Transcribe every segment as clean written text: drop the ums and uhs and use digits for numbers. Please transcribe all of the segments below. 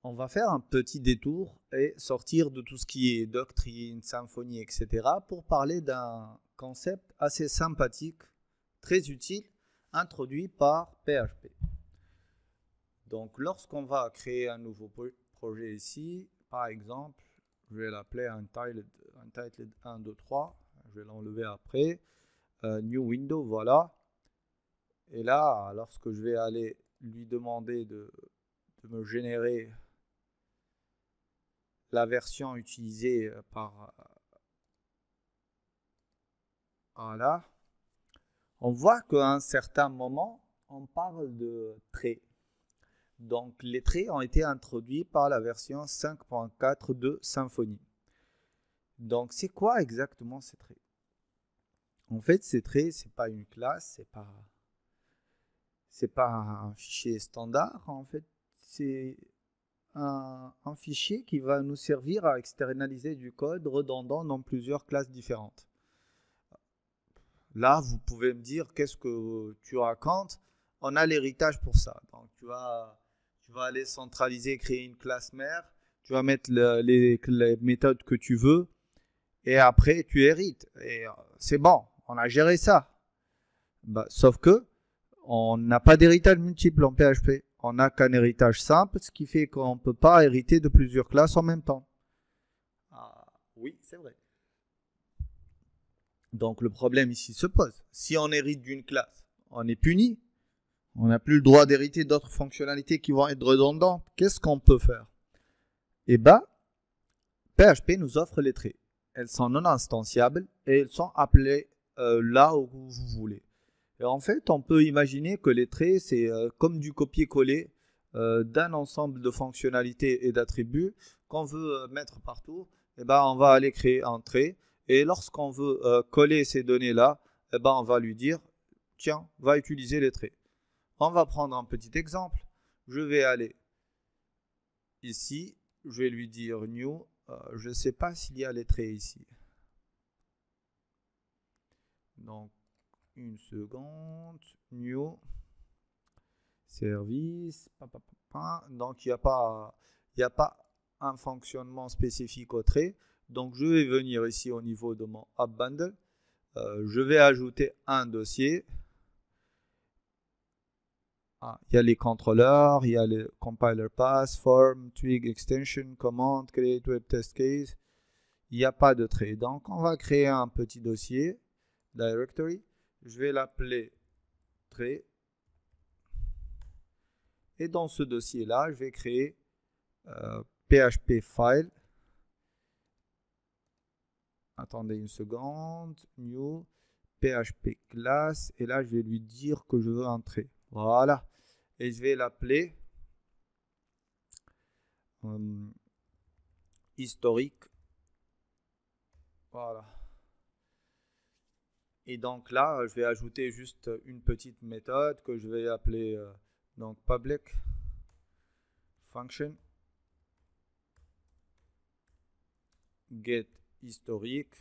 on va faire un petit détour et sortir de tout ce qui est doctrine, symphonie, etc. pour parler d'un concept assez sympathique, très utile, introduit par PHP. Donc, lorsqu'on va créer un nouveau projet ici, par exemple, je vais l'appeler Untitled 1, 2, 3. Je vais l'enlever après. New Window, voilà. Et là, lorsque je vais aller lui demander de me générer la version utilisée par... Voilà. On voit qu'à un certain moment, on parle de traits. Donc, les traits ont été introduits par la version 5.4 de Symfony. Donc, c'est quoi exactement ces traits? En fait, ces traits, c'est pas une classe, c'est pas un fichier standard. En fait, c'est un fichier qui va nous servir à externaliser du code redondant dans plusieurs classes différentes. Là, vous pouvez me dire qu'est-ce que tu racontes. On a l'héritage pour ça. Donc, tu vas aller centraliser, créer une classe mère. Tu vas mettre les méthodes que tu veux. Et après, tu hérites. Et c'est bon, on a géré ça. Bah, sauf que on n'a pas d'héritage multiple en PHP. On n'a qu'un héritage simple, ce qui fait qu'on ne peut pas hériter de plusieurs classes en même temps. Ah, oui, c'est vrai. Donc le problème ici se pose. Si on hérite d'une classe, on est puni. On n'a plus le droit d'hériter d'autres fonctionnalités qui vont être redondantes. Qu'est-ce qu'on peut faire? Eh bien, PHP nous offre les traits. Elles sont non instanciables et elles sont appelées là où vous voulez. Et en fait, on peut imaginer que les traits, c'est comme du copier-coller d'un ensemble de fonctionnalités et d'attributs qu'on veut mettre partout. Eh ben, on va aller créer un trait. Et lorsqu'on veut coller ces données-là, eh ben, on va lui dire, tiens, va utiliser les traits. On va prendre un petit exemple. Je vais aller ici. Je vais lui dire new. Je ne sais pas s'il y a les traits ici. Donc, une seconde. New. Service. Donc, il n'y a pas un fonctionnement spécifique au trait. Donc, je vais venir ici au niveau de mon app bundle. Je vais ajouter un dossier. Il y a les contrôleurs, il y a le compiler pass, form, twig extension, command, create web test case. Il n'y a pas de trait. Donc, on va créer un petit dossier, directory. Je vais l'appeler trait. Et dans ce dossier-là, je vais créer PHP file. Attendez une seconde. New, PHP class. Et là, je vais lui dire que je veux un trait. Voilà. Et je vais l'appeler historique. Voilà. Et donc là, je vais ajouter juste une petite méthode que je vais appeler donc public function get historique.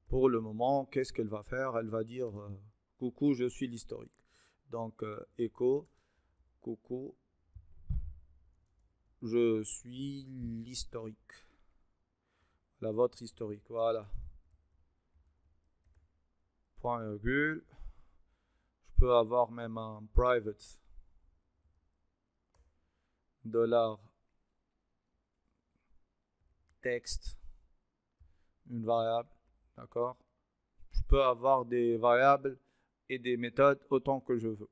Pour le moment, qu'est-ce qu'elle va faire? Elle va dire coucou, je suis l'historique. Donc echo coucou, je suis l'historique. La votre historique, voilà. Point virgule. Je peux avoir même un private $ texte, une variable, d'accord? Je peux avoir des variables et des méthodes autant que je veux.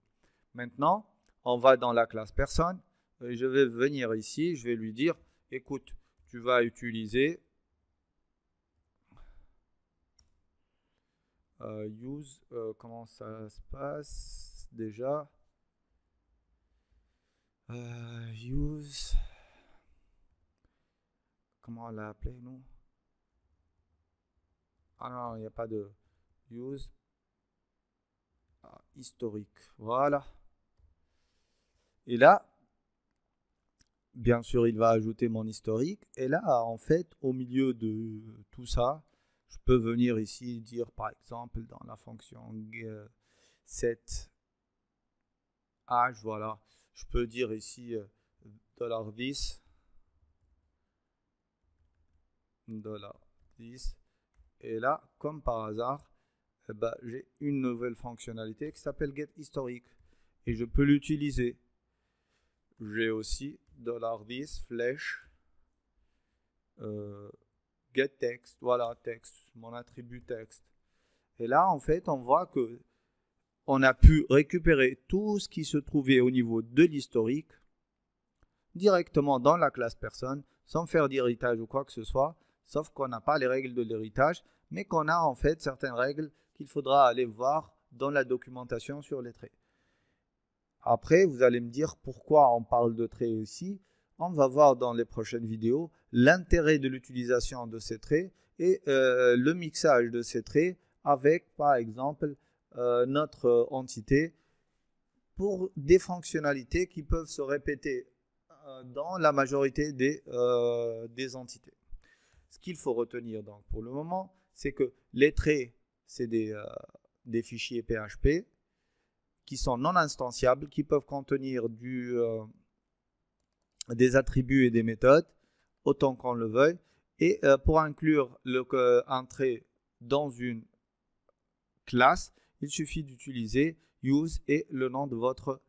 Maintenant, on va dans la classe personne. Et je vais venir ici, je vais lui dire, écoute, tu vas utiliser use, comment ça se passe déjà? Use, comment on l'a appelé nous? Ah non, il n'y a pas de use. Historique, voilà. Et là, bien sûr, il va ajouter mon historique. Et là, en fait, au milieu de tout ça, je peux venir ici dire, par exemple, dans la fonction set age, voilà. Je peux dire ici $this, $this, et là, comme par hasard, j'ai une nouvelle fonctionnalité qui s'appelle getHistoric et je peux l'utiliser. J'ai aussi $this flèche getText, voilà, texte, mon attribut texte. Et là, en fait, on voit que on a pu récupérer tout ce qui se trouvait au niveau de l'historique directement dans la classe personne, sans faire d'héritage ou quoi que ce soit, sauf qu'on n'a pas les règles de l'héritage, mais qu'on a en fait certaines règles qu'il faudra aller voir dans la documentation sur les traits. Après, vous allez me dire pourquoi on parle de traits ici. On va voir dans les prochaines vidéos l'intérêt de l'utilisation de ces traits et le mixage de ces traits avec, par exemple, notre entité pour des fonctionnalités qui peuvent se répéter dans la majorité des entités. Ce qu'il faut retenir donc pour le moment, c'est que les traits, c'est des fichiers PHP qui sont non instanciables, qui peuvent contenir des attributs et des méthodes, autant qu'on le veuille. Et pour inclure un trait dans une classe, il suffit d'utiliser use et le nom de votre